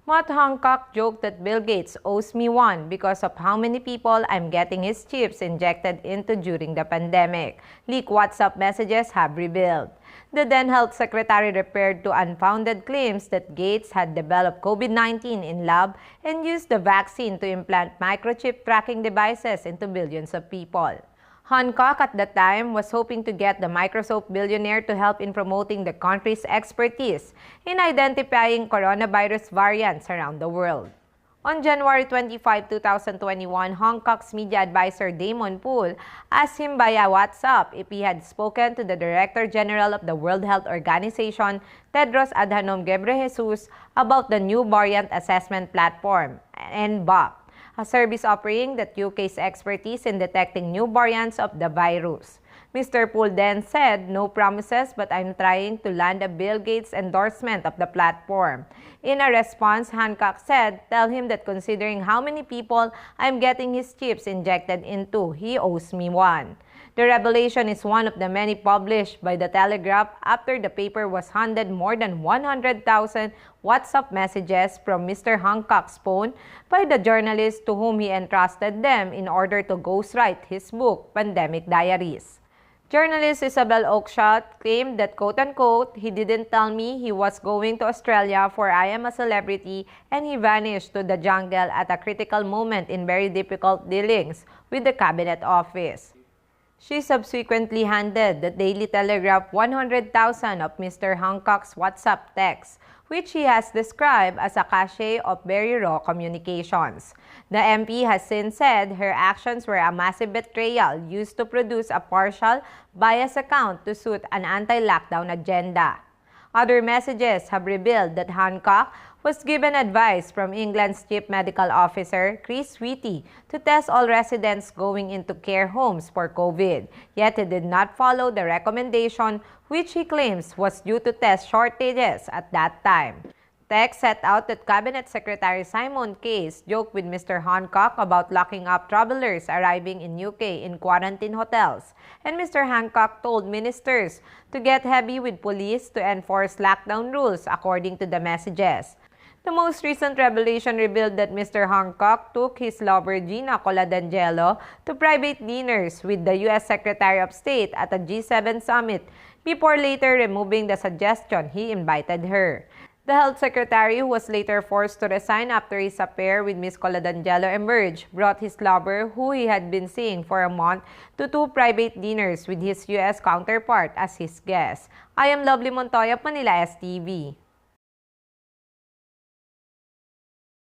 Matt Hancock joked that Bill Gates owes me one because of how many people I'm getting his chips injected into during the pandemic, leaked WhatsApp messages have revealed. The then Health Secretary referred to unfounded claims that Gates had developed COVID-19 in lab and used the vaccine to implant microchip tracking devices into billions of people. Hancock at the time was hoping to get the Microsoft billionaire to help in promoting the country's expertise in identifying coronavirus variants around the world. On January 25, 2021, Hancock's media advisor Damon Poole asked him via WhatsApp if he had spoken to the Director General of the World Health Organization, Tedros Adhanom Ghebreyesus, about the new variant assessment platform, NBAP, a service offering that UK's expertise in detecting new variants of the virus. Mr. Poole then said, "No promises, but I'm trying to land a Bill Gates endorsement of the platform." In a response, Hancock said, "Tell him that considering how many people I'm getting his chips injected into, he owes me one." The revelation is one of the many published by The Telegraph after the paper was handed more than 100,000 WhatsApp messages from Mr. Hancock's phone by the journalist to whom he entrusted them in order to ghostwrite his book, Pandemic Diaries. Journalist Isabel Oakeshott claimed that, quote-unquote, "He didn't tell me he was going to Australia for I am a celebrity and he vanished to the jungle at a critical moment in very difficult dealings with the Cabinet Office." She subsequently handed the Daily Telegraph 100,000 of Mr. Hancock's WhatsApp texts, which he has described as a cache of very raw communications. The MP has since said her actions were a massive betrayal used to produce a partial, biased account to suit an anti-lockdown agenda. Other messages have revealed that Hancock was given advice from England's Chief Medical Officer, Chris Whitty, to test all residents going into care homes for COVID. Yet he did not follow the recommendation, which he claims was due to test shortages at that time. Text set out that Cabinet Secretary Simon Case joked with Mr. Hancock about locking up travelers arriving in UK in quarantine hotels, and Mr. Hancock told ministers to get heavy with police to enforce lockdown rules according to the messages. The most recent revelation revealed that Mr. Hancock took his lover Gina Coladangelo to private dinners with the U.S. Secretary of State at a G7 summit before later removing the suggestion he invited her. The Health Secretary, who was later forced to resign after his affair with Ms. Coladangelo emerged, brought his lover, who he had been seeing for a month, to 2 private dinners with his U.S. counterpart as his guest. I am Lovely Montoya, Manila STV.